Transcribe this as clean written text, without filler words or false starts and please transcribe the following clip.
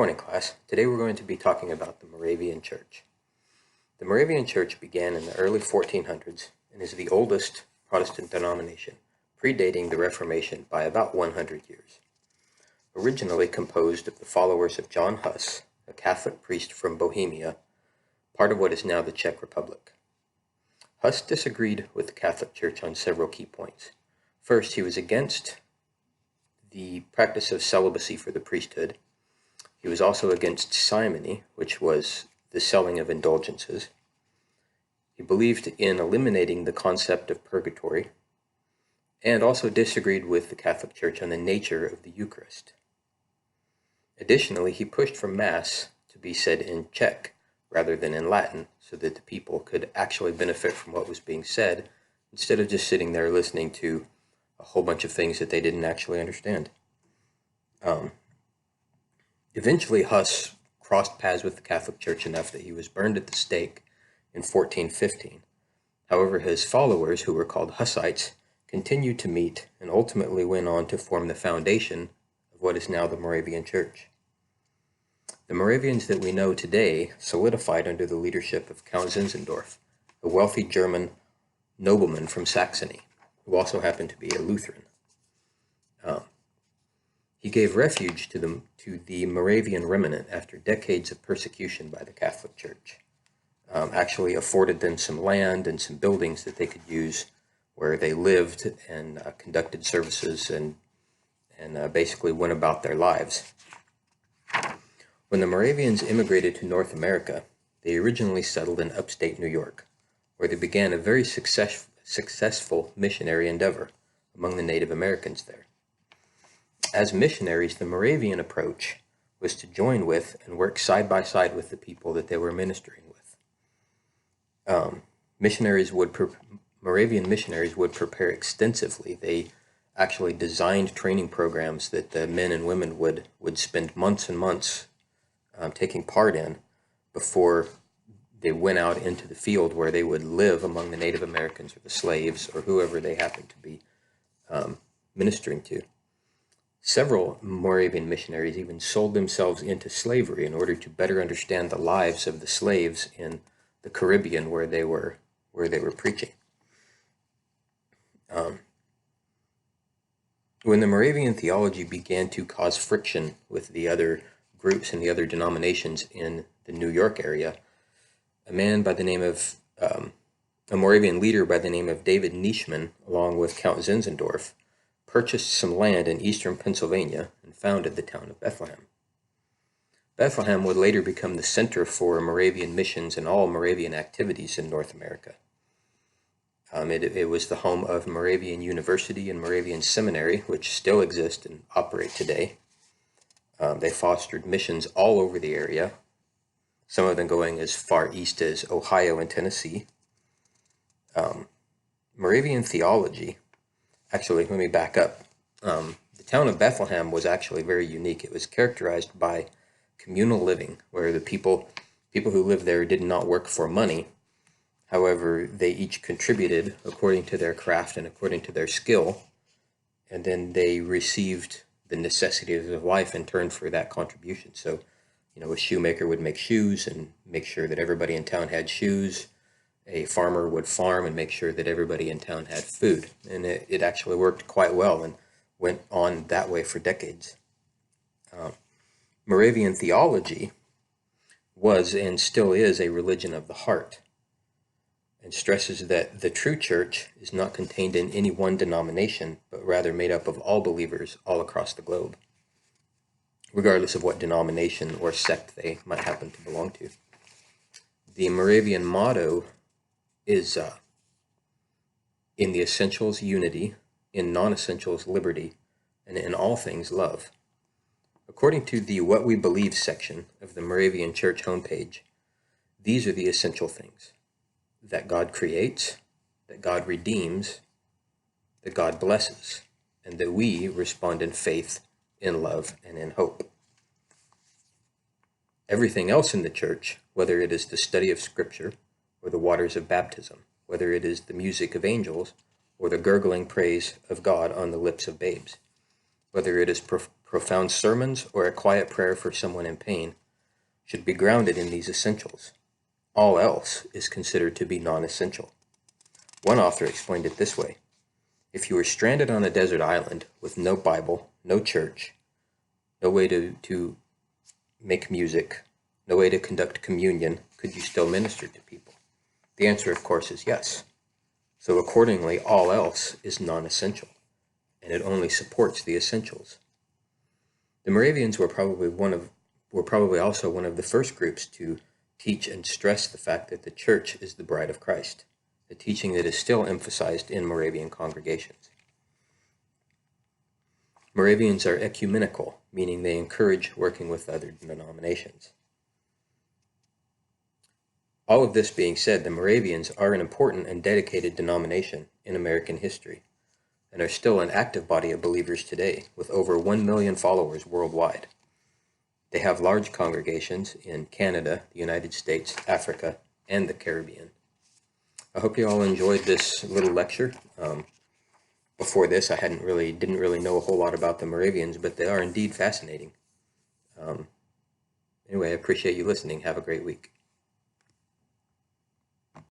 morning, class. Today we're going to be talking about the Moravian Church. The Moravian Church began in the early 1400s and is the oldest Protestant denomination, predating the Reformation by about 100 years. Originally composed of the followers of John Hus, a Catholic priest from Bohemia, part of what is now the Czech Republic. Hus disagreed with the Catholic Church on several key points. First, he was against the practice of celibacy for the priesthood. He was also against simony, which was the selling of indulgences. He believed in eliminating the concept of purgatory, and also disagreed with the Catholic Church on the nature of the Eucharist. Additionally, he pushed for Mass to be said in Czech rather than in Latin, so that the people could actually benefit from what was being said, instead of just sitting there listening to a whole bunch of things that they didn't actually understand. Eventually, Hus crossed paths with the Catholic Church enough that he was burned at the stake in 1415. However, his followers, who were called Hussites, continued to meet and ultimately went on to form the foundation of what is now the Moravian Church. The Moravians that we know today solidified under the leadership of Count Zinzendorf, a wealthy German nobleman from Saxony, who also happened to be a Lutheran. He gave refuge to the Moravian remnant after decades of persecution by the Catholic Church. Actually afforded them some land and some buildings that they could use where they lived and conducted services and basically went about their lives. When the Moravians immigrated to North America, they originally settled in upstate New York, where they began a very successful missionary endeavor among the Native Americans there. As missionaries, the Moravian approach was to join with and work side by side with the people that they were ministering with. Moravian missionaries would prepare extensively. They actually designed training programs that the men and women would spend months and months taking part in before they went out into the field, where they would live among the Native Americans or the slaves or whoever they happened to be ministering to. Several Moravian missionaries even sold themselves into slavery in order to better understand the lives of the slaves in the Caribbean where they were preaching. When the Moravian theology began to cause friction with the other groups and the other denominations in the New York area, a Moravian leader by the name of David Nischmann, along with Count Zinzendorf, purchased some land in eastern Pennsylvania and founded the town of Bethlehem. Bethlehem would later become the center for Moravian missions and all Moravian activities in North America. It was the home of Moravian University and Moravian Seminary, which still exist and operate today. They fostered missions all over the area, some of them going as far east as Ohio and Tennessee. Moravian theology, actually, let me back up. The town of Bethlehem was actually very unique. It was characterized by communal living, where the people who lived there did not work for money. However, they each contributed according to their craft and according to their skill, and then they received the necessities of life in turn for that contribution. So, a shoemaker would make shoes and make sure that everybody in town had shoes. A farmer would farm and make sure that everybody in town had food. And it actually worked quite well and went on that way for decades. Moravian theology was and still is a religion of the heart, and stresses that the true church is not contained in any one denomination, but rather made up of all believers all across the globe, regardless of what denomination or sect they might happen to belong to. The Moravian motto is in the essentials unity, in non-essentials liberty, and in all things love. According to the What We Believe section of the Moravian Church homepage, these are the essential things: that God creates, that God redeems, that God blesses, and that we respond in faith, in love, and in hope. Everything else in the church, whether it is the study of Scripture or the waters of baptism, whether it is the music of angels or the gurgling praise of God on the lips of babes, whether it is profound sermons, or a quiet prayer for someone in pain should be grounded in these essentials. All else is considered to be non-essential. One author explained it this way: if you were stranded on a desert island with no Bible, no church, no way to make music, no way to conduct communion, could you still minister to people? The answer, of course, is yes. So accordingly, all else is non-essential, and it only supports the essentials. The Moravians were probably also one of the first groups to teach and stress the fact that the church is the bride of Christ, a teaching that is still emphasized in Moravian congregations. Moravians are ecumenical, meaning they encourage working with other denominations. All of this being said, the Moravians are an important and dedicated denomination in American history, and are still an active body of believers today, with over 1 million followers worldwide. They have large congregations in Canada, the United States, Africa, and the Caribbean. I hope you all enjoyed this little lecture. Before this, I didn't really know a whole lot about the Moravians, but they are indeed fascinating. Anyway, I appreciate you listening. Have a great week.